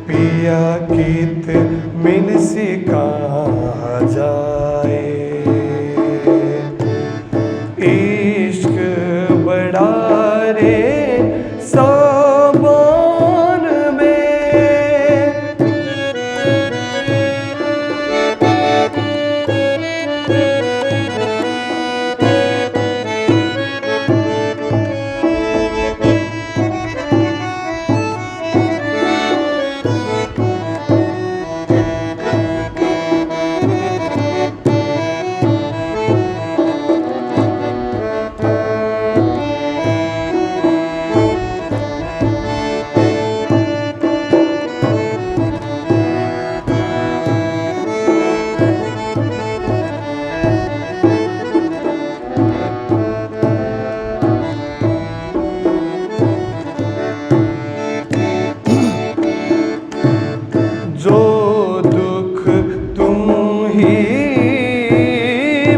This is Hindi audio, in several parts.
पिया कीत मिनसी कहाँ जाए, इश्क बड़ा रे सावन में। जो दुख तुम ही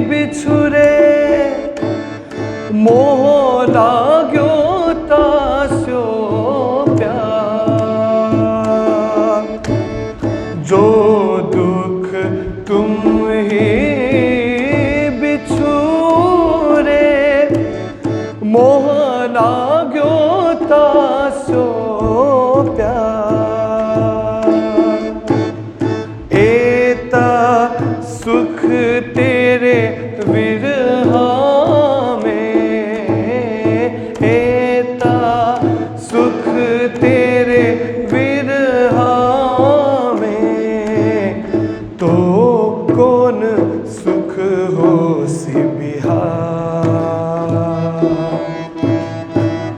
बिछुरे, मोह लाग्यो तास्यो प्यार। जो दुख तुम ही बिछुरे, मोह लाग्यो तास्यो प्यार। एता सुख तेरे विरहा में, एता सुख तेरे विरहा में, तो कौन सुख हो सी बिहार,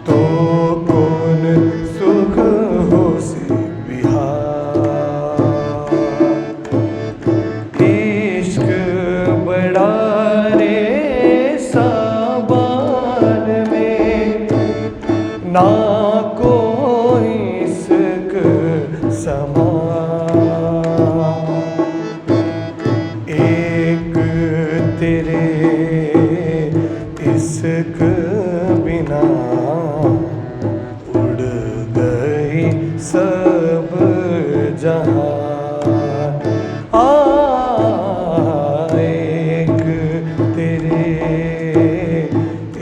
तो कौन सुख हो सी बिहार। इश्क बड़ा रे सावन में, ना कोई इसक समा। एक तेरे इसक बिना उड़ गई सब जहां। एक तेरे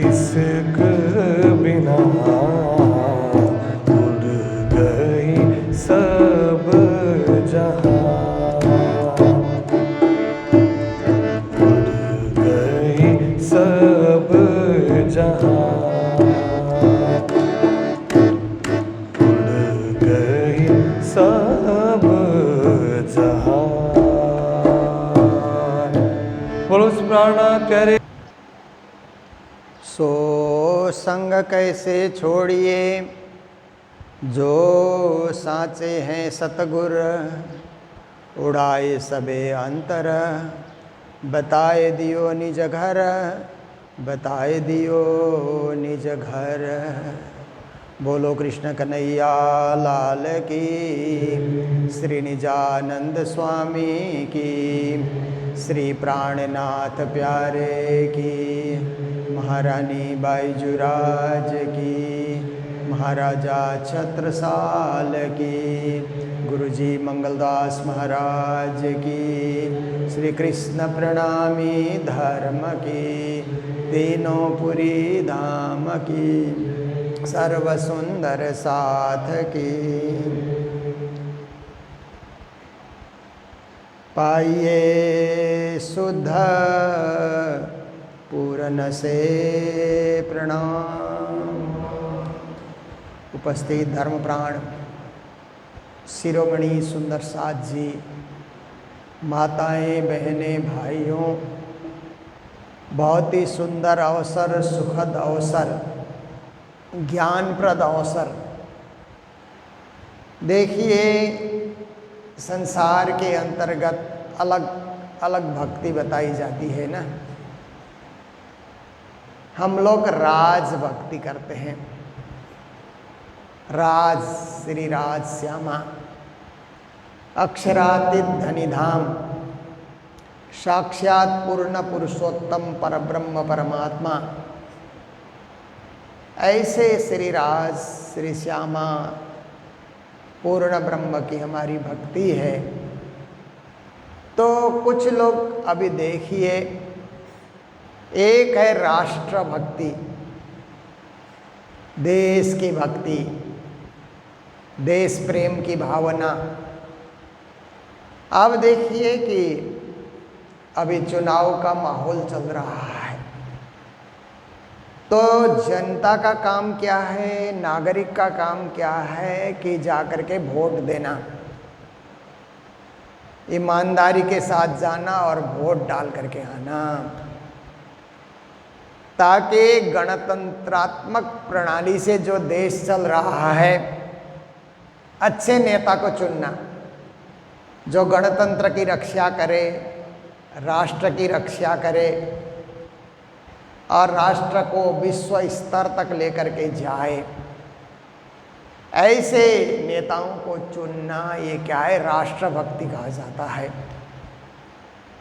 इसक बिना उड़ गई सब जहां, उड़ गई सब जहां, उड़ गई सब जहां। बोलो सुब्रह्मण्य प्यारे। सो संग कैसे छोड़िए, जो साचे हैं सतगुर, उड़ाए सबे अंतर, बताए दियो निज घर, बताए दियो निज घर। बोलो कृष्ण कन्हैया लाल की, श्री निजानंद स्वामी की, श्री प्राणनाथ प्यारे की, महारानी बाईजुराज की, महाराजा छत्रसाल की, गुरुजी मंगलदास महाराज की, श्री कृष्ण प्रणामी धर्म की, तीनों पुरी धाम की, सर्व सुंदर साथ की। पाइए शुद्ध पूर्ण से प्रणाम। उपस्थित धर्म प्राण शिरोमणि सुंदर साथ जी, माताएं बहनें भाइयों, बहुत ही सुंदर अवसर, सुखद अवसर, ज्ञानप्रद अवसर। देखिए, संसार के अंतर्गत अलग अलग भक्ति बताई जाती है ना। हम लोग राज भक्ति करते हैं। राज श्री राज श्यामा, अक्षरातीत धनिधाम, साक्षात पूर्ण पुरुषोत्तम परब्रह्म परमात्मा, ऐसे श्री राज श्री श्यामा पूर्ण ब्रह्म की हमारी भक्ति है। तो कुछ लोग अभी देखिए, एक है राष्ट्र भक्ति, देश की भक्ति, देश प्रेम की भावना। अब देखिए कि अभी चुनाव का माहौल चल रहा है, तो जनता का काम क्या है, नागरिक का काम क्या है कि जाकर के वोट देना, ईमानदारी के साथ जाना और वोट डाल करके आना, ताकि गणतंत्रात्मक प्रणाली से जो देश चल रहा है, अच्छे नेता को चुनना जो गणतंत्र की रक्षा करे, राष्ट्र की रक्षा करे और राष्ट्र को विश्व स्तर तक लेकर के जाए। ऐसे नेताओं को चुनना, ये क्या है, राष्ट्रभक्ति कहा जाता है।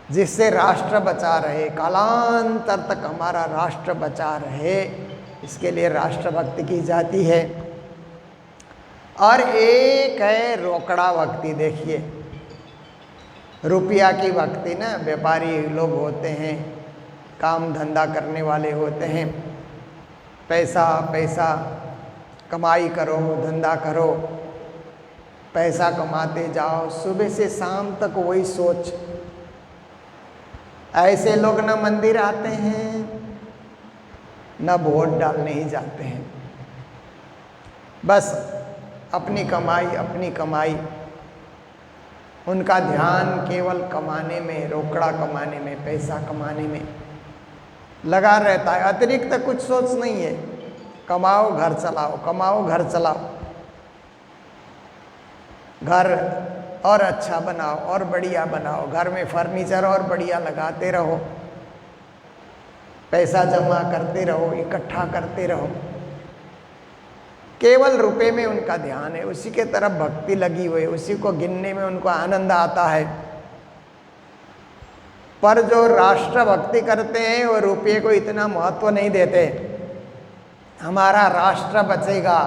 जिससे राष्ट्र बचा रहे, कालांतर तक हमारा राष्ट्र बचा रहे, इसके लिए राष्ट्रभक्ति की जाती है। और एक है रोकड़ा भक्ति। देखिए, रुपया की भक्ति ना, व्यापारी लोग होते हैं, काम धंधा करने वाले होते हैं, पैसा पैसा कमाई करो, धंधा करो, पैसा कमाते जाओ, सुबह से शाम तक वही सोच। ऐसे लोग न मंदिर आते हैं, न वोट डालने ही जाते हैं, बस अपनी कमाई अपनी कमाई। उनका ध्यान केवल कमाने में, रोकड़ा कमाने में, पैसा कमाने में लगा रहता है। अतिरिक्त कुछ सोच नहीं है। कमाओ घर चलाओ, कमाओ घर चलाओ, घर और अच्छा बनाओ और बढ़िया बनाओ, घर में फर्नीचर और बढ़िया लगाते रहो, पैसा जमा करते रहो, इकट्ठा करते रहो। केवल रुपए में उनका ध्यान है, उसी के तरफ भक्ति लगी हुई है, उसी को गिनने में उनको आनंद आता है। पर जो राष्ट्र भक्ति करते हैं वो रुपये को इतना महत्व नहीं देते। हमारा राष्ट्र बचेगा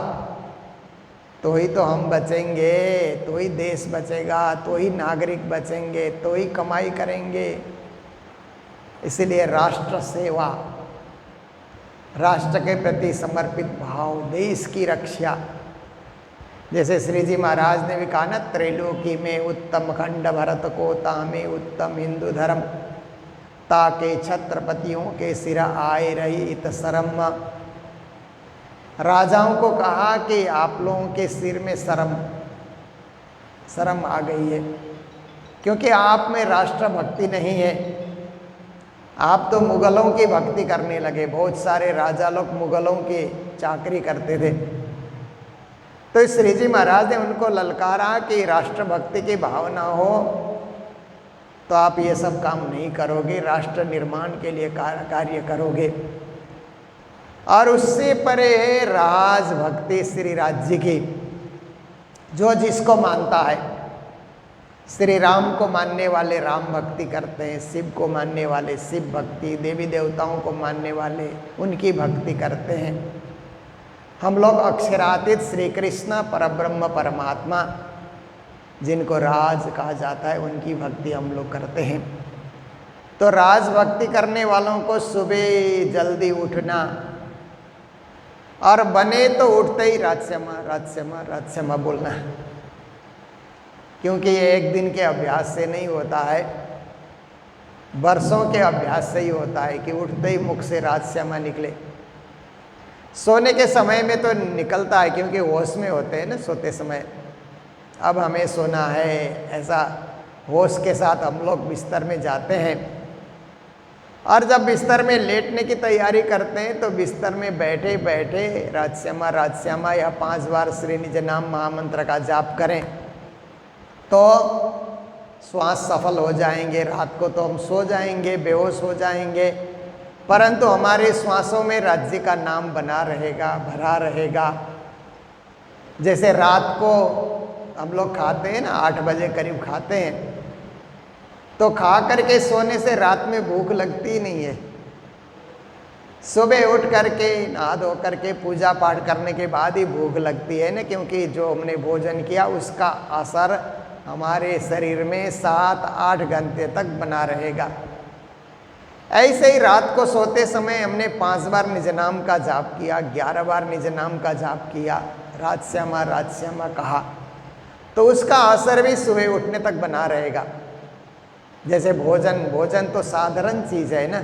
तो ही तो हम बचेंगे, तो ही देश बचेगा, तो ही नागरिक बचेंगे, तो ही कमाई करेंगे। इसलिए राष्ट्र सेवा, राष्ट्र के प्रति समर्पित भाव, देश की रक्षा। जैसे श्री जी महाराज ने भी कहा ना, त्रैलोकी में उत्तम खंड भरत को, तामे उत्तम हिंदू धर्म, ताके छत्रपतियों के सिर आए रही इत शरम। राजाओं को कहा कि आप लोगों के सिर में शर्म आ गई है, क्योंकि आप में राष्ट्रभक्ति नहीं है। आप तो मुगलों की भक्ति करने लगे। बहुत सारे राजा लोग मुगलों की चाकरी करते थे। तो श्री जी महाराज ने उनको ललकारा कि राष्ट्रभक्ति की भावना हो तो आप ये सब काम नहीं करोगे, राष्ट्र निर्माण के लिए कार्य करोगे। और उससे परे है राजभक्ति श्री राज्य की, जो जिसको मानता है। श्री राम को मानने वाले राम भक्ति करते हैं, शिव को मानने वाले शिव भक्ति, देवी देवताओं को मानने वाले उनकी भक्ति करते हैं। हम लोग अक्षरातीत श्री कृष्ण परब्रह्म परमात्मा, जिनको राज कहा जाता है, उनकी भक्ति हम लोग करते हैं। तो राज भक्ति करने वालों को सुबह जल्दी उठना, और बने तो उठते ही राजश्यामा राजश्यामा राजश्यामा बोलना, क्योंकि ये एक दिन के अभ्यास से नहीं होता है, वर्षों के अभ्यास से ही होता है कि उठते ही मुख से राजश्यामा निकले। सोने के समय में तो निकलता है, क्योंकि होश में होते हैं ना सोते समय। अब हमें सोना है, ऐसा होश के साथ हम लोग बिस्तर में जाते हैं। और जब बिस्तर में लेटने की तैयारी करते हैं तो बिस्तर में बैठे बैठे राजश्यामा राजश्यामा या 5 बार श्री निज नाम महामंत्र का जाप करें तो श्वास सफल हो जाएंगे। रात को तो हम सो जाएंगे, बेहोश हो जाएंगे, परंतु हमारे श्वासों में राज्य का नाम बना रहेगा, भरा रहेगा। जैसे रात को हम लोग खाते हैं ना, 8 बजे करीब खाते हैं, तो खा करके सोने से रात में भूख लगती ही नहीं है। सुबह उठ करके नहा धो करके पूजा पाठ करने के बाद ही भूख लगती है ना, क्योंकि जो हमने भोजन किया उसका असर हमारे शरीर में 7-8 घंटे तक बना रहेगा। ऐसे ही रात को सोते समय हमने 5 बार निज नाम का जाप किया, 11 बार निज नाम का जाप किया, रात श्यामा कहा, तो उसका असर भी सुबह उठने तक बना रहेगा। जैसे भोजन तो साधारण चीज़ है ना,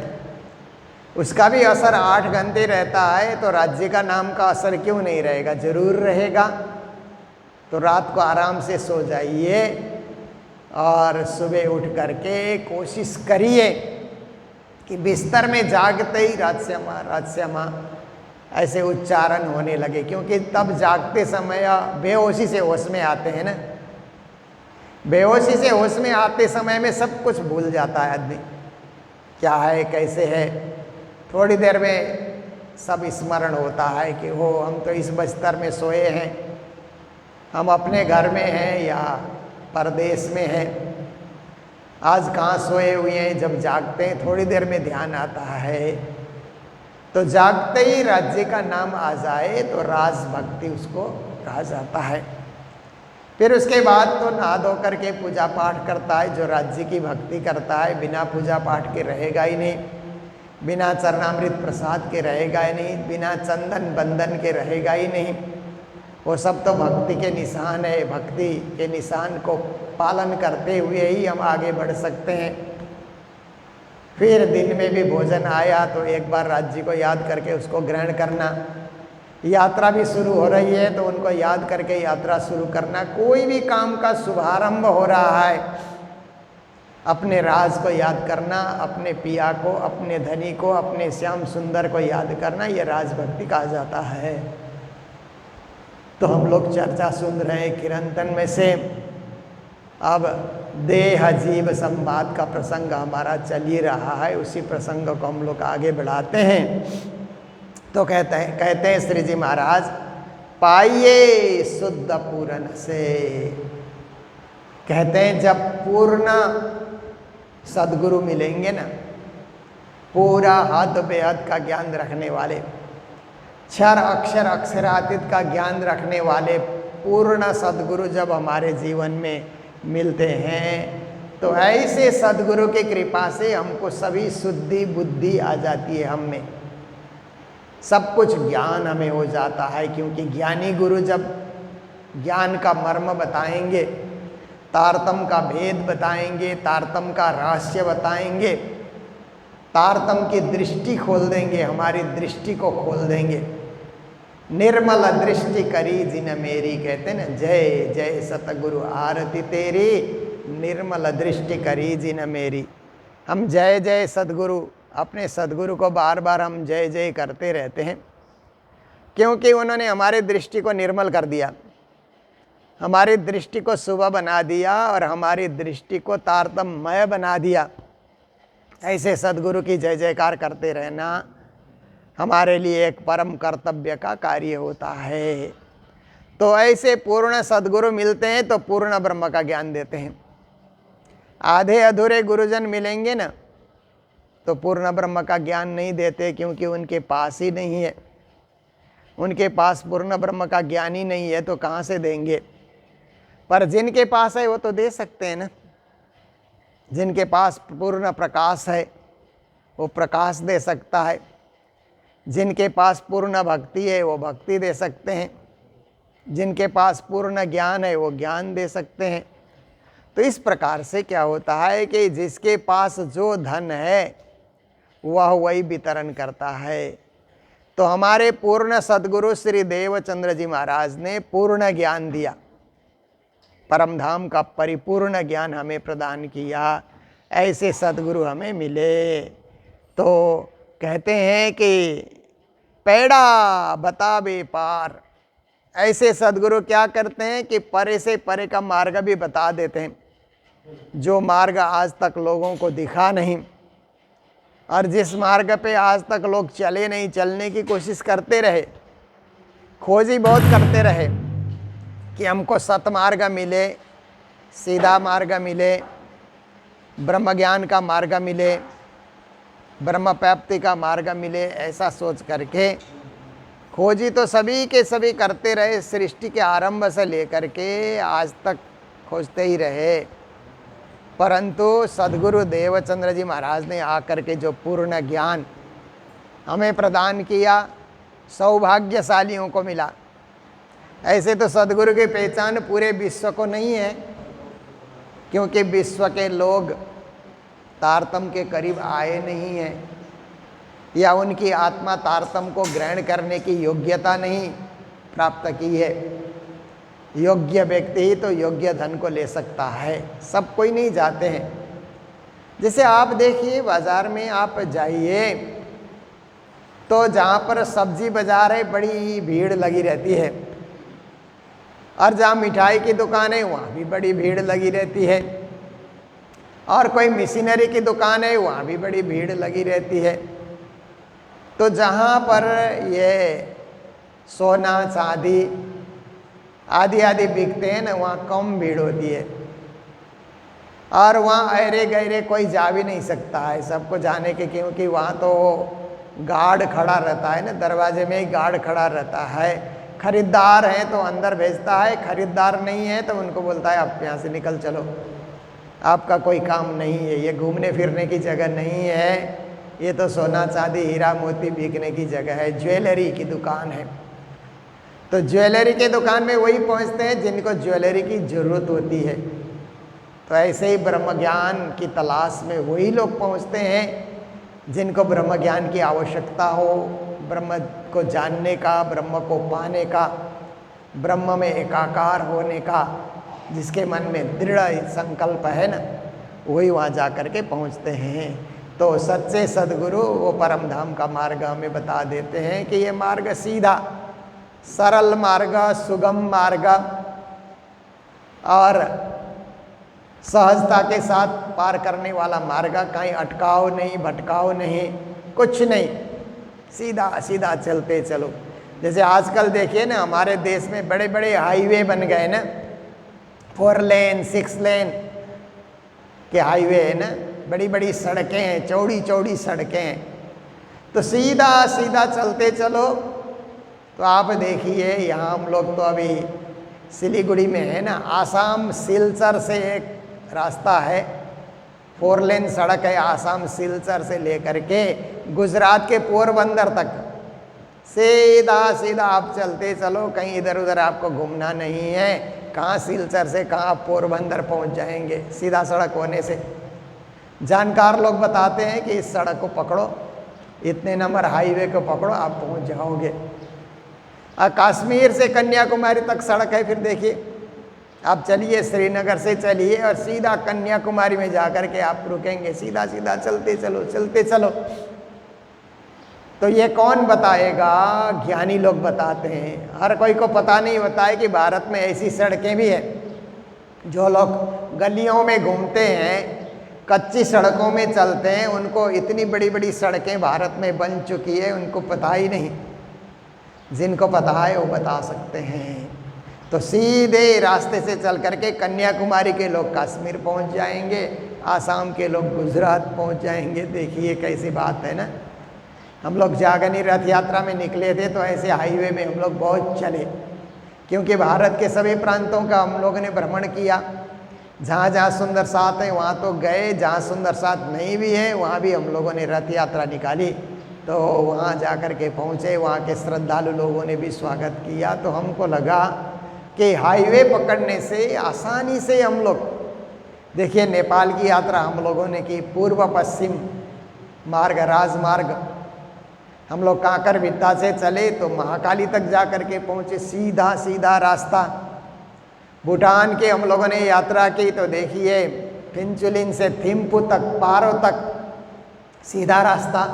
उसका भी असर 8 घंटे रहता है, तो राज्य का नाम का असर क्यों नहीं रहेगा? जरूर रहेगा। तो रात को आराम से सो जाइए और सुबह उठ करके कोशिश करिए कि बिस्तर में जागते ही रात श्यामा ऐसे उच्चारण होने लगे, क्योंकि तब जागते समय बेहोशी से होश में आते हैं ना। बेहोशी से होश में आते समय में सब कुछ भूल जाता है आदमी, क्या है कैसे है। थोड़ी देर में सब स्मरण होता है कि हो हम तो इस बिस्तर में सोए हैं, हम अपने घर में हैं या परदेश में हैं, आज कहाँ सोए हुए हैं। जब जागते हैं थोड़ी देर में ध्यान आता है, तो जागते ही राज्य का नाम आ जाए तो राज भक्ति उसको कहा जाता है। फिर उसके बाद तो नहा धो करके पूजा पाठ करता है। जो राज्य की भक्ति करता है बिना पूजा पाठ के रहेगा ही नहीं, बिना चरणामृत प्रसाद के रहेगा ही नहीं, बिना चंदन बंदन के रहेगा ही नहीं। वो सब तो भक्ति के निशान है। भक्ति के निशान को पालन करते हुए ही हम आगे बढ़ सकते हैं। फिर दिन में भी भोजन आया तो एक बार राज्य को याद करके उसको ग्रहण करना। यात्रा भी शुरू हो रही है तो उनको याद करके यात्रा शुरू करना। कोई भी काम का शुभारंभ हो रहा है, अपने राज को याद करना, अपने पिया को, अपने धनी को, अपने श्याम सुंदर को याद करना, ये राजभक्ति कहा जाता है। तो हम लोग चर्चा सुन रहे हैं कीर्तन में से। अब देह जीव संवाद का प्रसंग हमारा चल ही रहा है, उसी प्रसंग को हम लोग आगे बढ़ाते हैं। तो कहते हैं श्री जी महाराज, पाइये शुद्ध पूर्ण से। कहते हैं जब पूर्ण सदगुरु मिलेंगे ना, पूरा हद बेहद का ज्ञान रखने वाले, क्षर अक्षर अक्षरातीत का ज्ञान रखने वाले पूर्ण सदगुरु जब हमारे जीवन में मिलते हैं, तो ऐसे सदगुरु की कृपा से हमको सभी शुद्धि बुद्धि आ जाती है। हम में सब कुछ ज्ञान हमें हो जाता है, क्योंकि ज्ञानी गुरु जब ज्ञान का मर्म बताएंगे, तारतम का भेद बताएंगे, तारतम का रहस्य बताएंगे, तारतम की दृष्टि खोल देंगे, हमारी दृष्टि को खोल देंगे। निर्मल दृष्टि करी जिन मेरी, कहते ना, जय जय सतगुरु आरती तेरी, निर्मल दृष्टि करी जिन मेरी। हम जय जय सदगुरु, अपने सदगुरु को बार बार हम जय जय करते रहते हैं, क्योंकि उन्होंने हमारे दृष्टि को निर्मल कर दिया, हमारी दृष्टि को शुभ बना दिया और हमारी दृष्टि को तारतम्यमय बना दिया। ऐसे सदगुरु की जय जयकार करते रहना हमारे लिए एक परम कर्तव्य का कार्य होता है। तो ऐसे पूर्ण सदगुरु मिलते हैं तो पूर्ण ब्रह्म का ज्ञान देते हैं। आधे अधूरे गुरुजन मिलेंगे ना तो पूर्ण ब्रह्म का ज्ञान नहीं देते, क्योंकि उनके पास ही नहीं है। उनके पास पूर्ण ब्रह्म का ज्ञान ही नहीं है तो कहाँ से देंगे। पर जिनके पास है वो तो दे सकते हैं ना। जिनके पास पूर्ण प्रकाश है वो प्रकाश दे सकता है, जिनके पास पूर्ण भक्ति है वो भक्ति दे सकते हैं, जिनके पास पूर्ण ज्ञान है वो ज्ञान दे सकते हैं। तो इस प्रकार से क्या होता है कि जिसके पास जो धन है वह वही वितरण करता है। तो हमारे पूर्ण सदगुरु श्री देवचंद्र जी महाराज ने पूर्ण ज्ञान दिया, परम धाम का परिपूर्ण ज्ञान हमें प्रदान किया। ऐसे सदगुरु हमें मिले तो कहते हैं कि पैड़ा बतावे पार। ऐसे सदगुरु क्या करते हैं कि परे से परे का मार्ग भी बता देते हैं, जो मार्ग आज तक लोगों को दिखा नहीं, और जिस मार्ग पे आज तक लोग चले नहीं, चलने की कोशिश करते रहे, खोजी बहुत करते रहे कि हमको सतमार्ग मिले, सीधा मार्ग मिले, ब्रह्म ज्ञान का मार्ग मिले, ब्रह्म प्राप्ति का मार्ग मिले, ऐसा सोच करके खोजी तो सभी के सभी करते रहे, सृष्टि के आरंभ से लेकर के आज तक खोजते ही रहे। परंतु सद्गुरु देवचंद्र जी महाराज ने आकर के जो पूर्ण ज्ञान हमें प्रदान किया, सौभाग्यशालियों को मिला। ऐसे तो सद्गुरु की पहचान पूरे विश्व को नहीं है, क्योंकि विश्व के लोग तारतम के करीब आए नहीं हैं, या उनकी आत्मा तारतम को ग्रहण करने की योग्यता नहीं प्राप्त की है। योग्य व्यक्ति ही तो योग्य धन को ले सकता है, सब कोई नहीं जाते हैं। जैसे आप देखिए बाजार में आप जाइए तो जहाँ पर सब्जी बाजार है बड़ी भीड़ लगी रहती है, और जहाँ मिठाई की दुकान है वहाँ भी बड़ी भीड़ लगी रहती है, और कोई मशीनरी की दुकान है वहाँ भी बड़ी भीड़ लगी रहती है। तो जहाँ पर ये सोना चांदी आदि आदि बिकते हैं ना, वहाँ कम भीड़ होती है, और वहाँ अरे गहरे कोई जा भी नहीं सकता है सबको जाने के, क्योंकि वहाँ तो गार्ड खड़ा रहता है ना, दरवाजे में ही गार्ड खड़ा रहता है। खरीदार हैं तो अंदर भेजता है, खरीदार नहीं है तो उनको बोलता है आप यहाँ से निकल चलो, आपका कोई काम नहीं है, ये घूमने फिरने की जगह नहीं है, ये तो सोना चांदी हीरा मोती बिकने की जगह है, ज्वेलरी की दुकान है। तो ज्वेलरी के दुकान में वही पहुंचते हैं जिनको ज्वेलरी की जरूरत होती है। तो ऐसे ही ब्रह्म ज्ञान की तलाश में वही लोग पहुंचते हैं जिनको ब्रह्म ज्ञान की आवश्यकता हो, ब्रह्म को जानने का, ब्रह्म को पाने का, ब्रह्म में एकाकार होने का, जिसके मन में दृढ़ संकल्प है ना, वही वहाँ जा कर के पहुँचते हैं। तो सच्चे सद्गुरु वो परम धाम का मार्ग हमें बता देते हैं कि ये मार्ग सीधा सरल मार्ग, सुगम मार्ग और सहजता के साथ पार करने वाला मार्ग, कहीं अटकाव नहीं, भटकाव नहीं, कुछ नहीं, सीधा सीधा चलते चलो। जैसे आजकल देखिए ना हमारे देश में बड़े बड़े हाईवे बन गए ना, 4 लेन 6 लेन के हाईवे है ना, बड़ी बड़ी सड़कें हैं, चौड़ी चौड़ी सड़कें हैं, तो सीधा सीधा चलते चलो। तो आप देखिए यहाँ हम लोग तो अभी सिलीगुड़ी में है ना, आसाम सिलचर से एक रास्ता है, 4 लेन सड़क है, आसाम सिलचर से लेकर के गुजरात के पोरबंदर तक सीधा सीधा आप चलते चलो, कहीं इधर उधर आपको घूमना नहीं है। कहाँ सिलचर से कहाँ पोरबंदर पहुँच जाएंगे सीधा सड़क होने से। जानकार लोग बताते हैं कि इस सड़क को पकड़ो, इतने नंबर हाईवे को पकड़ो, आप पहुँच जाओगे। कश्मीर से कन्याकुमारी तक सड़क है, फिर देखिए आप चलिए, श्रीनगर से चलिए और सीधा कन्याकुमारी में जाकर के आप रुकेंगे, सीधा सीधा चलते चलो चलते चलो। तो ये कौन बताएगा? ज्ञानी लोग बताते हैं। हर कोई को पता नहीं होता है कि भारत में ऐसी सड़कें भी हैं। जो लोग गलियों में घूमते हैं, कच्ची सड़कों में चलते हैं, उनको इतनी बड़ी बड़ी सड़कें भारत में बन चुकी है, उनको पता ही नहीं। जिनको पता है वो बता सकते हैं। तो सीधे रास्ते से चल करके कन्याकुमारी के लोग कश्मीर पहुंच जाएंगे, आसाम के लोग गुजरात पहुंच जाएंगे। देखिए कैसी बात है ना। हम लोग जागनी रथ यात्रा में निकले थे तो ऐसे हाईवे में हम लोग बहुत चले, क्योंकि भारत के सभी प्रांतों का हम लोगों ने भ्रमण किया। जहाँ जहाँ सुंदर साथ है वहाँ तो गए, जहाँ सुंदर साथ नहीं भी है वहाँ भी हम लोगों ने रथ यात्रा निकाली। तो वहाँ जा कर के पहुँचे, वहाँ के श्रद्धालु लोगों ने भी स्वागत किया। तो हमको लगा कि हाईवे पकड़ने से आसानी से हम लोग, देखिए नेपाल की यात्रा हम लोगों ने की, पूर्व पश्चिम मार्ग राजमार्ग। हम लोग कांकर विद्या से चले तो महाकाली तक जा कर के पहुँचे, सीधा सीधा रास्ता। भूटान के हम लोगों ने यात्रा की तो देखिए फिंचुलिन से थिम्पू तक, पारो तक सीधा रास्ता।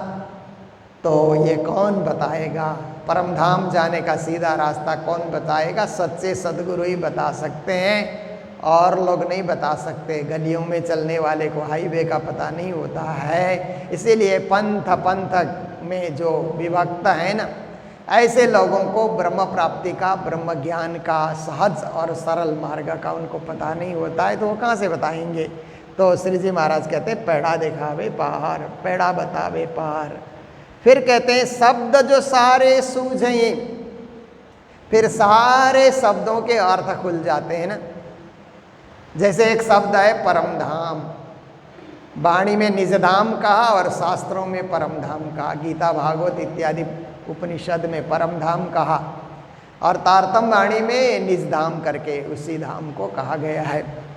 तो ये कौन बताएगा? परम धाम जाने का सीधा रास्ता कौन बताएगा? सच्चे सद्गुरु ही बता सकते हैं, और लोग नहीं बता सकते। गलियों में चलने वाले को हाईवे का पता नहीं होता है। इसीलिए पंथ में जो विभक्त है ना, ऐसे लोगों को ब्रह्म प्राप्ति का, ब्रह्म ज्ञान का सहज और सरल मार्ग का उनको पता नहीं होता है, तो वो कहाँ से बताएंगे? तो श्री जी महाराज कहते हैं पेड़ा दिखावे पार, पेड़ा बतावे पार। फिर कहते हैं शब्द जो सारे सूझे, फिर सारे शब्दों के अर्थ खुल जाते हैं ना। जैसे एक शब्द है परम धाम, वाणी में निजधाम कहा और शास्त्रों में परम धाम कहा, गीता भागवत इत्यादि उपनिषद में परम धाम कहा और तारतम वाणी में निजधाम करके उसी धाम को कहा गया है।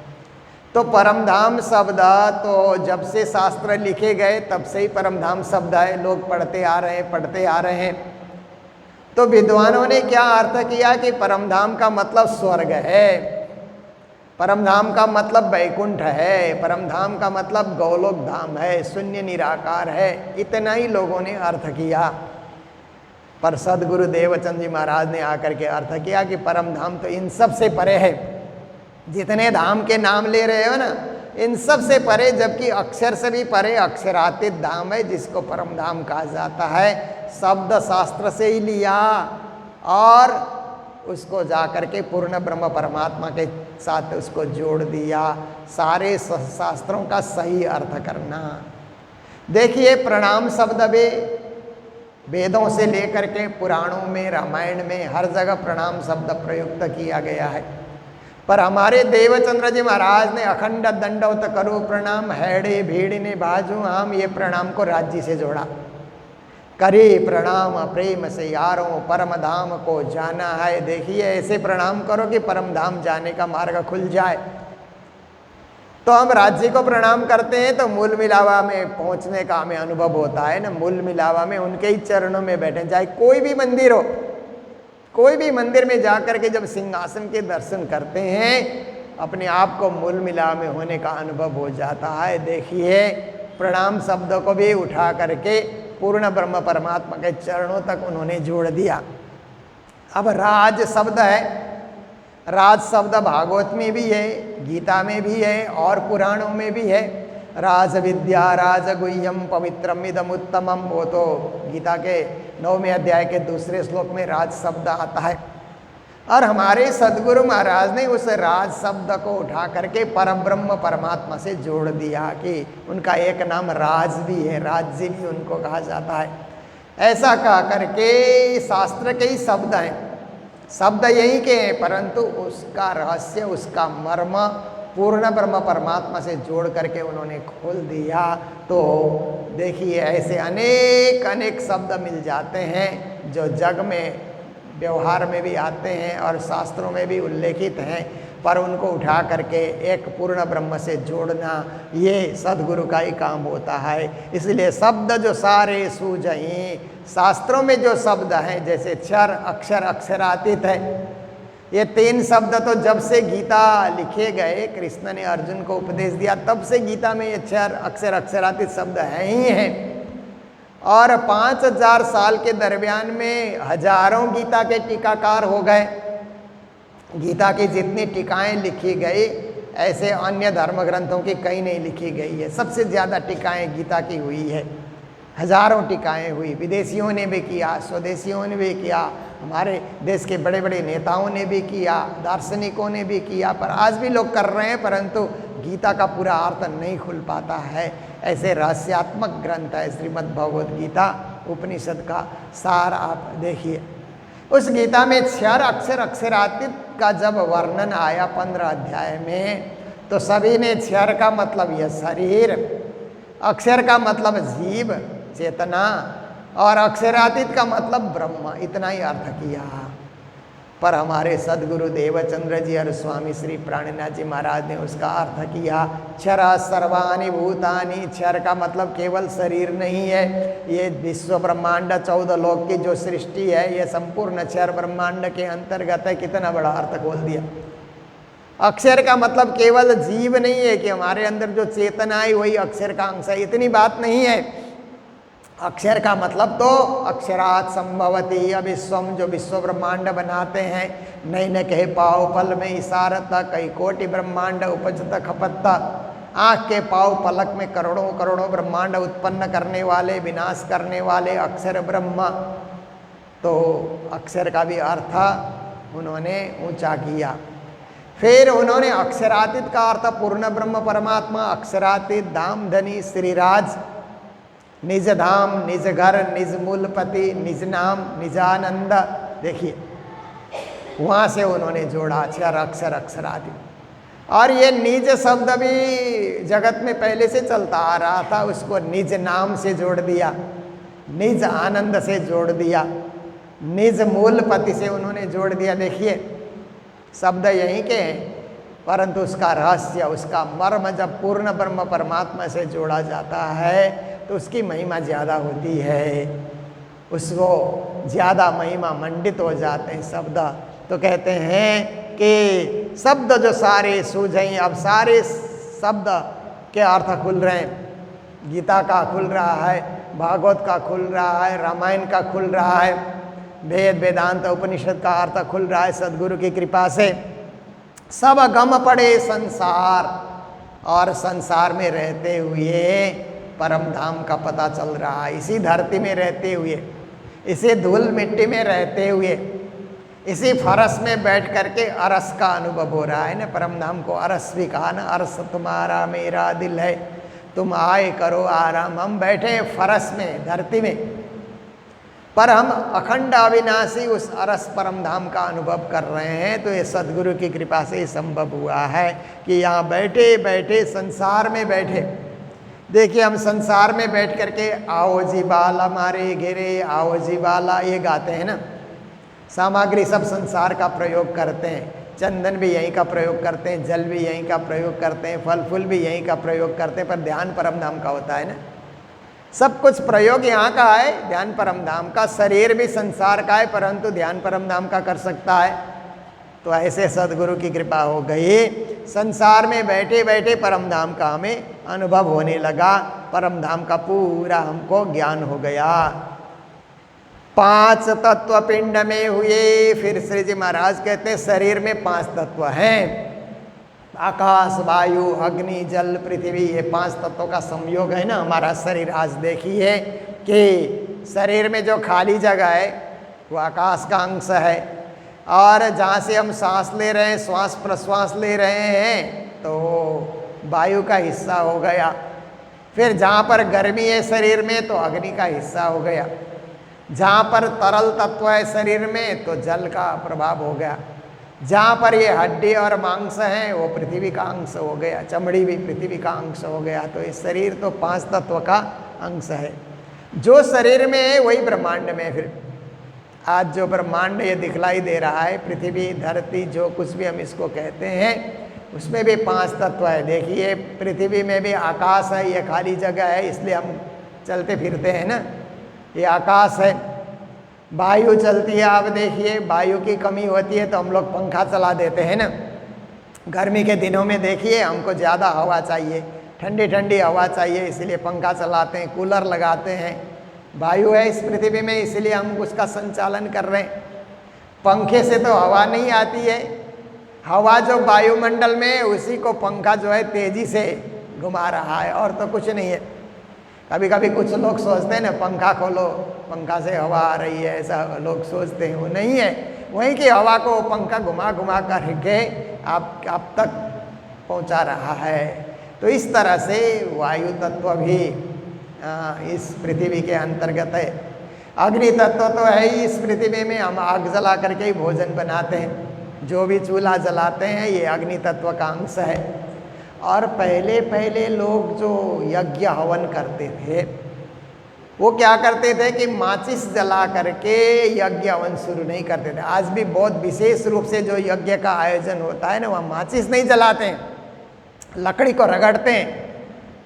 तो परम धाम शब्द तो जब से शास्त्र लिखे गए तब से ही परम धाम शब्द है, लोग पढ़ते आ रहे हैं। तो विद्वानों ने क्या अर्थ किया कि परम धाम का मतलब स्वर्ग है, परम धाम का मतलब वैकुंठ है, परम धाम का मतलब गौलोक धाम है, शून्य निराकार है। इतना ही लोगों ने अर्थ किया। पर सदगुरु देवचंद जी महाराज ने आकर के अर्थ किया कि परम धाम तो इन सब से परे है। जितने धाम के नाम ले रहे हो ना, इन सब से परे, जबकि अक्षर से भी परे अक्षरातीत धाम है जिसको परम धाम कहा जाता है। शब्द शास्त्र से ही लिया और उसको जाकर के पूर्ण ब्रह्म परमात्मा के साथ उसको जोड़ दिया। सारे शास्त्रों का सही अर्थ करना। देखिए प्रणाम शब्द वेदों से लेकर के पुराणों में, रामायण में हर जगह प्रणाम शब्द प्रयुक्त किया गया है। पर हमारे देवचंद्र जी महाराज ने अखंड दंडवत करो प्रणाम, हैड़े भीड़ ने बाजू आम, ये प्रणाम को राज्य से जोड़ा। करे प्रणाम प्रेम से यारों, परम धाम को जाना है। देखिए ऐसे प्रणाम करो कि परम धाम जाने का मार्ग खुल जाए। तो हम राज्य को प्रणाम करते हैं तो मूल मिलावा में पहुंचने का हमें अनुभव होता है ना। मूल मिलावा में उनके ही चरणों में बैठे, चाहे कोई भी मंदिर हो, कोई भी मंदिर में जाकर के जब सिंहासन के दर्शन करते हैं अपने आप को मूल मिलावा में होने का अनुभव हो जाता है। देखिए प्रणाम शब्द को भी उठा करके पूर्ण ब्रह्म परमात्मा के चरणों तक उन्होंने जोड़ दिया। अब राज शब्द है, राज शब्द भागवत में भी है, गीता में भी है और पुराणों में भी है। राज विद्या राज गुह्यम पवित्रम इदम उत्तमम, वो तो गीता के 9वें अध्याय के दूसरे श्लोक में राज शब्द आता है। और हमारे सदगुरु महाराज ने उस राज शब्द को उठा करके परब्रह्म परमात्मा से जोड़ दिया कि उनका एक नाम राज भी है, राज्य भी उनको कहा जाता है। ऐसा कहा करके शास्त्र के ही शब्द हैं, शब्द यही के हैं, परंतु उसका रहस्य, उसका मर्म पूर्ण ब्रह्म परमात्मा से जोड़ करके उन्होंने खोल दिया। तो देखिए ऐसे अनेक अनेक शब्द मिल जाते हैं जो जग में व्यवहार में भी आते हैं और शास्त्रों में भी उल्लेखित हैं, पर उनको उठा करके एक पूर्ण ब्रह्म से जोड़ना ये सद्गुरु का ही काम होता है। इसलिए शब्द जो सारे सूझहीं, शास्त्रों में जो शब्द हैं जैसे क्षर अक्षर अक्षरातीत है, ये 3 शब्द तो जब से गीता लिखे गए, कृष्ण ने अर्जुन को उपदेश दिया, तब से गीता में ये क्षर अक्षर अक्षरातीत शब्द हैं ही हैं। और 5000 साल के दरमियान में हजारों गीता के टीकाकार हो गए। गीता की जितनी टीकाएं लिखी गई ऐसे अन्य धर्म ग्रंथों की कहीं नहीं लिखी गई है। सबसे ज़्यादा टीकाएं गीता की हुई है, हजारों टीकाएं हुई। विदेशियों ने भी किया, स्वदेशियों ने भी किया, हमारे देश के बड़े बड़े नेताओं ने भी किया, दार्शनिकों ने भी किया, पर आज भी लोग कर रहे हैं, परंतु गीता का पूरा अर्थ नहीं खुल पाता है। ऐसे रहस्यात्मक ग्रंथ है श्रीमद् भगवद गीता, उपनिषद का सार आप देखिए। उस गीता में क्षर अक्षर अक्षरातीत का जब वर्णन आया 15 अध्याय में, तो सभी ने क्षर का मतलब यह शरीर, अक्षर का मतलब जीव चेतना और अक्षरातीत का मतलब ब्रह्म, इतना ही अर्थ किया। पर हमारे सदगुरु देवचंद्र जी और स्वामी श्री प्राणनाथ जी महाराज ने उसका अर्थ किया क्षर सर्वाणि भूतानि। क्षर का मतलब केवल शरीर नहीं है, ये विश्व ब्रह्मांड 14 लोक की जो सृष्टि है ये संपूर्ण क्षर ब्रह्मांड के अंतर्गत है। कितना बड़ा अर्थ खोल दिया। अक्षर का मतलब केवल जीव नहीं है कि हमारे अंदर जो चेतना है वही अक्षर का अंश है, इतनी बात नहीं है। अक्षर का मतलब तो अक्षरात् संभवती अविश्वम, जो विश्व ब्रह्मांड बनाते हैं, नहीं न कहे पाव पल में इशारत, कई कोटि ब्रह्मांड उपजत खपत। आँख के पाव पलक में करोड़ों करोड़ों ब्रह्मांड उत्पन्न करने वाले, विनाश करने वाले अक्षर ब्रह्म। तो अक्षर का भी अर्थ उन्होंने ऊंचा किया। फिर उन्होंने अक्षरातीत का अर्थ पूर्ण ब्रह्म परमात्मा, अक्षरातीत, धाम धनी, श्रीराज, निज धाम, निज घर, निज मूलपति, निज नाम, निजानंद। देखिए वहाँ से उन्होंने जोड़ा अक्षर अक्षर अक्षरातीत। और ये निज शब्द भी जगत में पहले से चलता आ रहा था, उसको निज नाम से जोड़ दिया, निज आनंद से जोड़ दिया, निज मूलपति से उन्होंने जोड़ दिया। देखिए शब्द यहीं के हैं, परंतु उसका रहस्य, उसका मर्म जब पूर्ण ब्रह्म परमात्मा से जोड़ा जाता है तो उसकी महिमा ज़्यादा होती है, उसको ज़्यादा महिमा मंडित हो जाते हैं शब्द। तो कहते हैं कि शब्द जो सारे सूझें, अब सारे शब्द के अर्थ खुल रहे हैं। गीता का खुल रहा है, भागवत का खुल रहा है, रामायण का खुल रहा है, वेद वेदांत उपनिषद का अर्थ खुल रहा है सदगुरु की कृपा से। सब गम पड़े संसार, और संसार में रहते हुए परम धाम का पता चल रहा है। इसी धरती में रहते हुए, इसी धूल मिट्टी में रहते हुए, इसी फरस में बैठ करके अरस का अनुभव हो रहा है ना। परम धाम को अरस भी कहा ना, अरस तुम्हारा मेरा दिल है, तुम आए करो आराम। हम बैठे फरस में, धरती में, पर हम अखंड अविनाशी उस अरस परम धाम का अनुभव कर रहे हैं। तो ये सदगुरु की कृपा से संभव हुआ है कि यहाँ बैठे बैठे संसार में बैठे, देखिए हम संसार में बैठ करके आओ जी बाला मारे घेरे, आओ जी बाला, ये गाते हैं ना। सामग्री सब संसार का प्रयोग करते हैं, चंदन भी यहीं का प्रयोग करते हैं, जल भी यहीं का प्रयोग करते हैं, फल फूल भी यहीं का प्रयोग करते हैं, पर ध्यान परम धाम का होता है ना। सब कुछ प्रयोग यहाँ का है, ध्यान परम धाम का। शरीर भी संसार का है, परंतु ध्यान परम धाम का कर सकता है। तो ऐसे सदगुरु की कृपा हो गई, संसार में बैठे बैठे परम धाम का हमें अनुभव होने लगा, परम धाम का पूरा हमको ज्ञान हो गया। 5 तत्व पिंड में हुए। फिर श्री जी महाराज कहते हैं शरीर में 5 तत्व हैं, आकाश, वायु, अग्नि, जल, पृथ्वी। ये 5 तत्वों का संयोग है ना हमारा शरीर। आज देखिए कि शरीर में जो खाली जगह है वो आकाश का अंश है, और जहाँ से हम सांस ले रहे हैं, श्वास प्रश्वास ले रहे हैं, तो वायु का हिस्सा हो गया। फिर जहाँ पर गर्मी है शरीर में तो अग्नि का हिस्सा हो गया, जहाँ पर तरल तत्व है शरीर में तो जल का प्रभाव हो गया, जहाँ पर ये हड्डी और मांस हैं वो पृथ्वी का अंश हो गया, चमड़ी भी पृथ्वी का अंश हो गया। तो ये शरीर तो 5 तत्व का अंश है। जो शरीर में है वही ब्रह्मांड में है। फिर आज जो ब्रह्मांड ये दिखलाई दे रहा है, पृथ्वी, धरती, जो कुछ भी हम इसको कहते हैं, उसमें भी 5 तत्व है। देखिए पृथ्वी में भी आकाश है, ये खाली जगह है इसलिए हम चलते फिरते हैं ना, ये आकाश है। वायु चलती है, अब देखिए वायु की कमी होती है तो हम लोग पंखा चला देते हैं ना। गर्मी के दिनों में देखिए हमको ज़्यादा हवा चाहिए, ठंडी ठंडी हवा चाहिए, इसलिए पंखा चलाते हैं, कूलर लगाते हैं। वायु है इस पृथ्वी में, इसलिए हम उसका संचालन कर रहे हैं। पंखे से तो हवा नहीं आती है, हवा जो वायुमंडल में है उसी को पंखा जो है तेजी से घुमा रहा है, और तो कुछ नहीं है। कभी कभी कुछ लोग सोचते हैं ना पंखा खोलो, पंखा से हवा आ रही है, ऐसा लोग सोचते हैं, वो नहीं है। वहीं की हवा को पंखा घुमा घुमा करके आप तक पहुंचा रहा है। तो इस तरह से वायु तत्व भी इस पृथ्वी के अंतर्गत है। अग्नि तत्व तो है ही इस पृथ्वी में, हम आग जला करके ही भोजन बनाते हैं, जो भी चूल्हा जलाते हैं ये अग्नि तत्व का अंश है। और पहले पहले लोग जो यज्ञ हवन करते थे वो क्या करते थे कि माचिस जला करके यज्ञ हवन शुरू नहीं करते थे। आज भी बहुत विशेष रूप से जो यज्ञ का आयोजन होता है ना, वहाँ माचिस नहीं जलाते हैं, लकड़ी को रगड़ते हैं।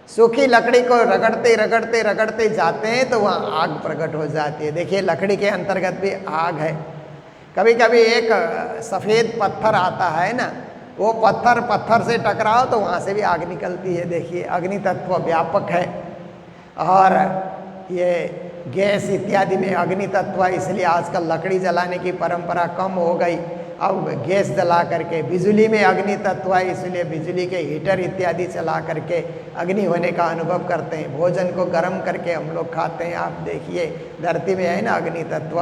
सूखी लकड़ी को रगड़ते रगड़ते रगड़ते जाते हैं तो वहाँ आग प्रकट हो जाती है। देखिए लकड़ी के अंतर्गत भी आग है। कभी कभी एक सफ़ेद पत्थर आता है ना, वो पत्थर से टकराओ तो वहाँ से भी आग निकलती है। देखिए अग्नि तत्व व्यापक है, और ये गैस इत्यादि में अग्नि तत्व, इसलिए आजकल लकड़ी जलाने की परंपरा कम हो गई। अब गैस जला करके, बिजली में अग्नि तत्व है इसलिए बिजली के हीटर इत्यादि चला करके अग्नि होने का अनुभव करते हैं। भोजन को गर्म करके हम लोग खाते हैं। आप देखिए धरती में है ना अग्नि तत्व।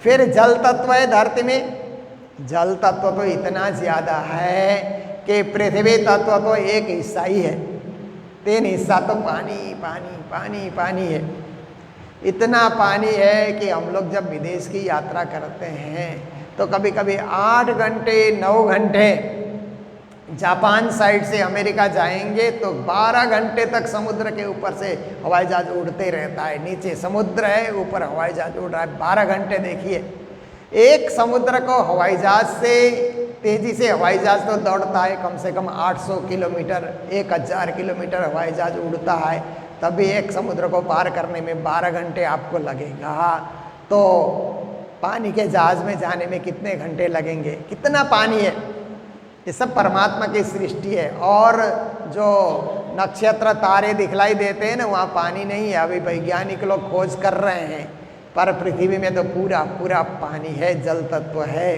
फिर जल तत्व है धरती में, जल तत्व तो इतना ज़्यादा है कि पृथ्वी तत्व तो एक हिस्सा ही है, 3 हिस्सा तो पानी पानी पानी पानी है। इतना पानी है कि हम लोग जब विदेश की यात्रा करते हैं तो कभी कभी 8 घंटे 9 घंटे, जापान साइड से अमेरिका जाएंगे तो 12 घंटे तक समुद्र के ऊपर से हवाई जहाज उड़ते रहता है। नीचे समुद्र है, ऊपर हवाई जहाज उड़ रहा है। 12 घंटे देखिए, एक समुद्र को हवाई जहाज से, तेजी से हवाई जहाज तो दौड़ता है कम से कम 800 किलोमीटर, 1000 किलोमीटर हवाई जहाज उड़ता है, तभी एक समुद्र को पार करने में 12 घंटे आपको लगेगा। तो पानी के जहाज में जाने में कितने घंटे लगेंगे? कितना पानी है! ये सब परमात्मा की सृष्टि है। और जो नक्षत्र तारे दिखलाई देते हैं ना, वहाँ पानी नहीं है, अभी वैज्ञानिक लोग खोज कर रहे हैं, पर पृथ्वी में तो पूरा पूरा पानी है, जल तत्व है।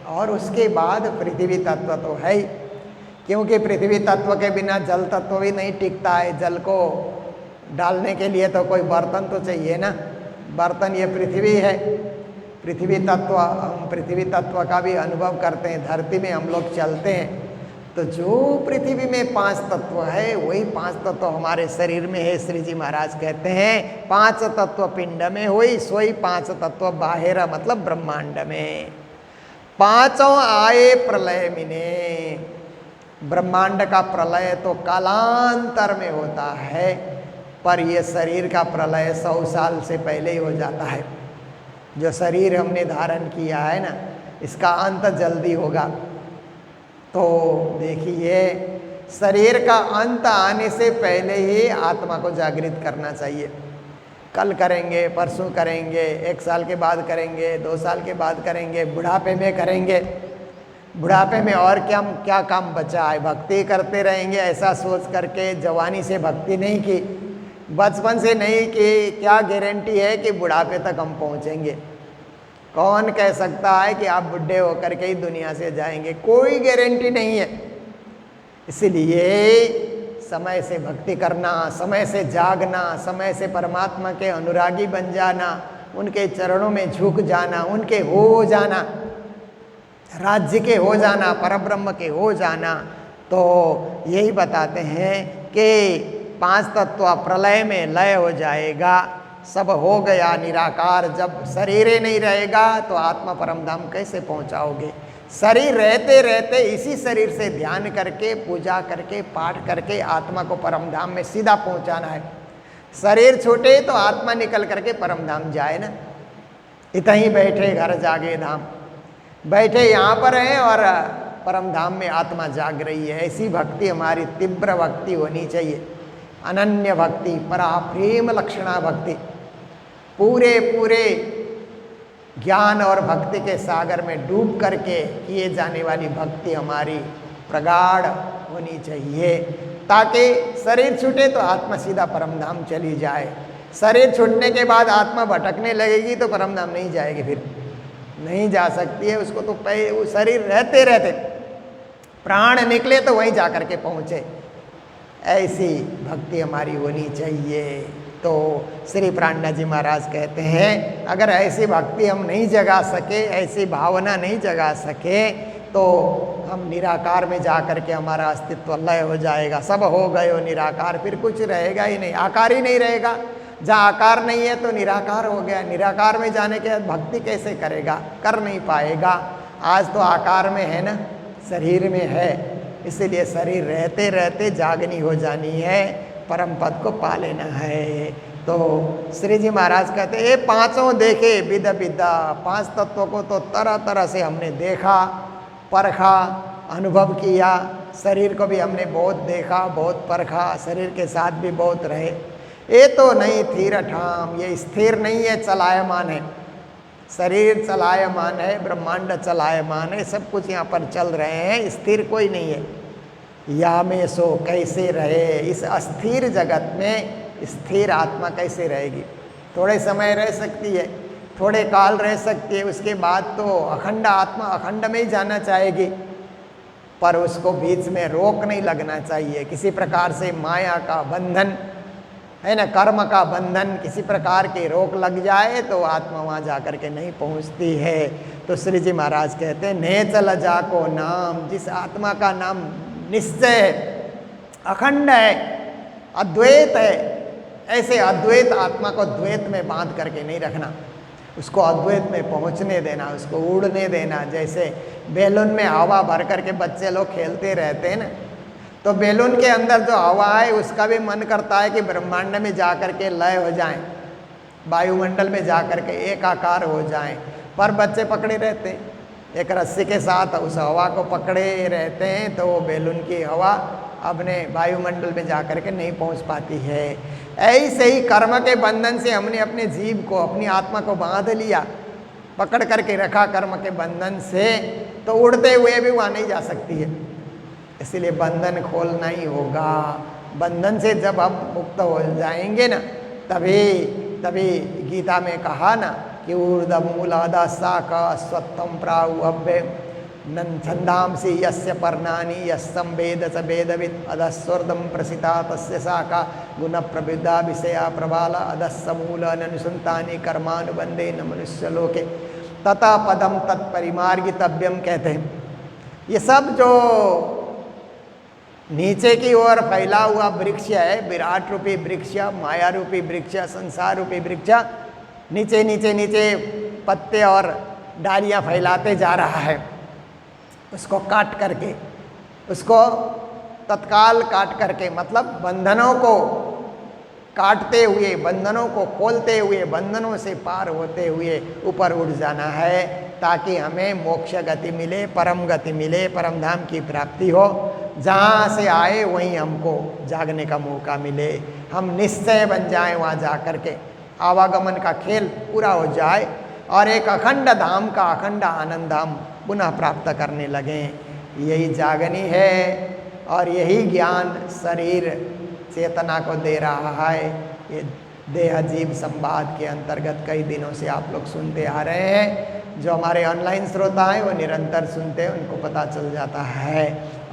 और उसके बाद पृथ्वी तत्व तो है ही, क्योंकि पृथ्वी तत्व के बिना जल तत्व भी नहीं टिकता है। जल को डालने के लिए तो कोई बर्तन तो चाहिए ना, बर्तन ये पृथ्वी है। पृथ्वी तत्व, हम पृथ्वी तत्व का भी अनुभव करते हैं, धरती में हम लोग चलते हैं तो जो पृथ्वी में 5 तत्व है वही 5 तत्व हमारे शरीर में है। श्री जी महाराज कहते हैं 5 तत्व पिंड में हुई, सोई 5 तत्व बाहिर, मतलब ब्रह्मांड में। 5 आए प्रलय मिने। ब्रह्मांड का प्रलय तो कालांतर में होता है, पर यह शरीर का प्रलय 100 साल से पहले ही हो जाता है। जो शरीर हमने धारण किया है ना, इसका अंत जल्दी होगा। तो देखिए, शरीर का अंत आने से पहले ही आत्मा को जागृत करना चाहिए। कल करेंगे, परसों करेंगे, 1 साल के बाद करेंगे, 2 साल के बाद करेंगे, बुढ़ापे में करेंगे। बुढ़ापे में और क्या काम बचा है? भक्ति करते रहेंगे, ऐसा सोच करके जवानी से भक्ति नहीं की, बचपन से नहीं की, क्या गारंटी है कि बुढ़ापे तक हम पहुँचेंगे? कौन कह सकता है कि आप बुढ़े होकर के ही दुनिया से जाएंगे? कोई गारंटी नहीं है। इसलिए समय से भक्ति करना, समय से जागना, समय से परमात्मा के अनुरागी बन जाना, उनके चरणों में झुक जाना, उनके हो जाना, राज्य के हो जाना, परब्रह्म के हो जाना। तो यही बताते हैं कि 5 तत्व प्रलय में लय हो जाएगा, सब हो गया निराकार। जब शरीर ही नहीं रहेगा तो आत्मा परम धाम कैसे पहुंचाओगे? शरीर रहते रहते इसी शरीर से ध्यान करके, पूजा करके, पाठ करके आत्मा को परम धाम में सीधा पहुंचाना है। शरीर छूटे तो आत्मा निकल करके परम धाम जाए ना। इतना ही बैठे घर जागे धाम, बैठे यहाँ पर हैं और परम धाम में आत्मा जाग रही है। ऐसी भक्ति हमारी तीव्र भक्ति होनी चाहिए, अनन्य भक्ति, परा प्रेम लक्षणा भक्ति। पूरे पूरे ज्ञान और भक्ति के सागर में डूब करके किए जाने वाली भक्ति हमारी प्रगाढ़ होनी चाहिए, ताकि शरीर छूटे तो आत्मा सीधा परम धाम चली जाए। शरीर छूटने के बाद आत्मा भटकने लगेगी तो परम धाम नहीं जाएगी, फिर नहीं जा सकती है। उसको तो वो शरीर रहते रहते प्राण निकले तो वहीं जा करके पहुँचे। ऐसी भक्ति हमारी होनी चाहिए। तो श्री प्राणनाथ जी महाराज कहते हैं, अगर ऐसी भक्ति हम नहीं जगा सके, ऐसी भावना नहीं जगा सके, तो हम निराकार में जा कर के हमारा अस्तित्व लय हो जाएगा। सब हो गए हो निराकार, फिर कुछ रहेगा ही नहीं, आकार ही नहीं रहेगा। जहाँ आकार नहीं है तो निराकार हो गया। निराकार में जाने के बाद भक्ति कैसे करेगा? कर नहीं पाएगा। आज तो आकार में है ना, शरीर में है, इसीलिए शरीर रहते रहते जागनी हो जानी है, परम पद को पा लेना है। तो श्री जी महाराज कहते ये 5 देखे विद विदा। 5 तत्वों को तो तरह तरह से हमने देखा, परखा, अनुभव किया। शरीर को भी हमने बहुत देखा, बहुत परखा, शरीर के साथ भी बहुत रहे। ये तो नहीं थीर ठाम, ये स्थिर नहीं है, चलायमान है। शरीर चलायमान है, ब्रह्मांड चलायमान है, सब कुछ यहाँ पर चल रहे हैं, स्थिर कोई नहीं है। या में सो कैसे रहे? इस अस्थिर जगत में स्थिर आत्मा कैसे रहेगी? थोड़े समय रह सकती है, थोड़े काल रह सकती है, उसके बाद तो अखंड आत्मा अखंड में ही जाना चाहेगी। पर उसको बीच में रोक नहीं लगना चाहिए। किसी प्रकार से माया का बंधन है ना, कर्म का बंधन, किसी प्रकार की रोक लग जाए तो आत्मा वहाँ जा कर के नहीं पहुँचती है। तो श्री जी महाराज कहते हैं नेचल जाको नाम, जिस आत्मा का नाम निश्चय है, अखंड है, अद्वैत है, ऐसे अद्वैत आत्मा को द्वैत में बांध करके नहीं रखना, उसको अद्वैत में पहुंचने देना, उसको उड़ने देना। जैसे बैलून में हवा भर करके बच्चे लोग खेलते रहते हैं ना, तो बैलून के अंदर जो हवा है उसका भी मन करता है कि ब्रह्मांड में जा कर के लय हो जाएं, वायुमंडल में जा कर के एकाकार हो जाएं, पर बच्चे पकड़े रहते हैं, एक रस्सी के साथ उस हवा को पकड़े रहते हैं, तो वो बैलून की हवा अपने वायुमंडल में जा कर के नहीं पहुंच पाती है। ऐसे ही कर्म के बंधन से हमने अपने जीव को, अपनी आत्मा को बांध लिया, पकड़ करके रखा कर्म के बंधन से, तो उड़ते हुए भी वहाँ नहीं जा सकती है। इसलिए बंधन खोलना ही होगा। बंधन से जब हम मुक्त हो जाएंगे ना, तभी गीता में कहा ना कि ऊर्ध्वमूलादा शाखा स्वत्थम प्राहुभ्य छंदांसि यस्य पर्णानि यस्तं वेद स वेदवित् अधस्वर्धं प्रसिता तस्य शाखा गुण प्रविद्या विषया प्रबाला अधस्स मूल अनुसंतानि कर्मानुबंधे न मनुष्य लोके तथा पदम तत्परिमार्गितव्यम कहते हैं। ये सब जो नीचे की ओर फैला हुआ वृक्ष है, विराट रूपी वृक्ष, माया रूपी वृक्ष, संसार रूपी वृक्ष, नीचे नीचे नीचे पत्ते और डालियाँ फैलाते जा रहा है। उसको काट करके, उसको तत्काल काट करके, मतलब बंधनों को काटते हुए, बंधनों को खोलते हुए, बंधनों से पार होते हुए ऊपर उठ जाना है, ताकि हमें मोक्ष गति मिले, परम गति मिले, परम धाम की प्राप्ति हो। जहाँ से आए वहीं हमको जागने का मौका मिले, हम निश्चय बन जाएं, वहाँ जा कर के आवागमन का खेल पूरा हो जाए और एक अखंड धाम का अखंड आनंद हम पुनः प्राप्त करने लगें। यही जागनी है और यही ज्ञान शरीर चेतना को दे रहा है। ये देह जीव संवाद के अंतर्गत कई दिनों से आप लोग सुनते आ रहे हैं। जो हमारे ऑनलाइन श्रोता हैं वो निरंतर सुनते हैं, उनको पता चल जाता है,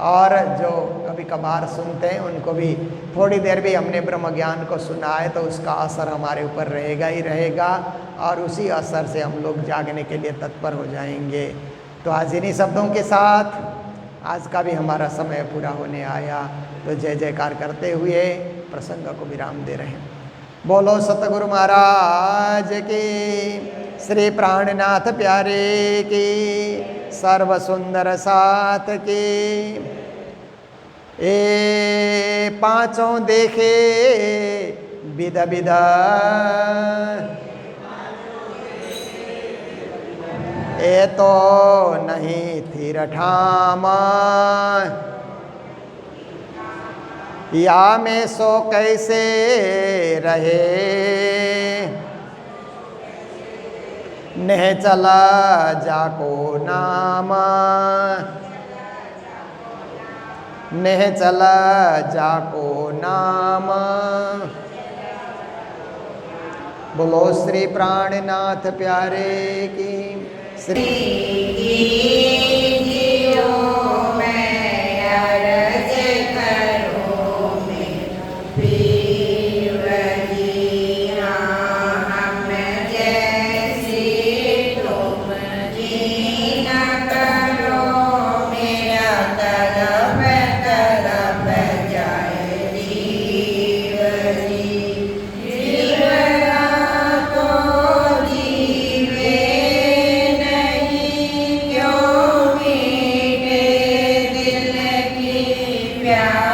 और जो कभी कभार सुनते हैं उनको भी थोड़ी देर भी हमने ब्रह्म ज्ञान को सुना है तो उसका असर हमारे ऊपर रहेगा ही रहेगा, और उसी असर से हम लोग जागने के लिए तत्पर हो जाएंगे। तो आज इन्हीं शब्दों के साथ आज का भी हमारा समय पूरा होने आया, तो जय जयकार करते हुए प्रसंग को विराम दे रहे हैं। बोलो सतगुरु महाराज की, श्री प्राणनाथ प्यारे की, सर्व सुंदर साथ की। ए पांचों देखे विध विध, ए तो नहीं थी ठाम, या में सो कैसे रहे, नेह चला जाको नाम, नेह चला जाको नाम। बोलो श्री प्राणनाथ प्यारे की। श्री प्यार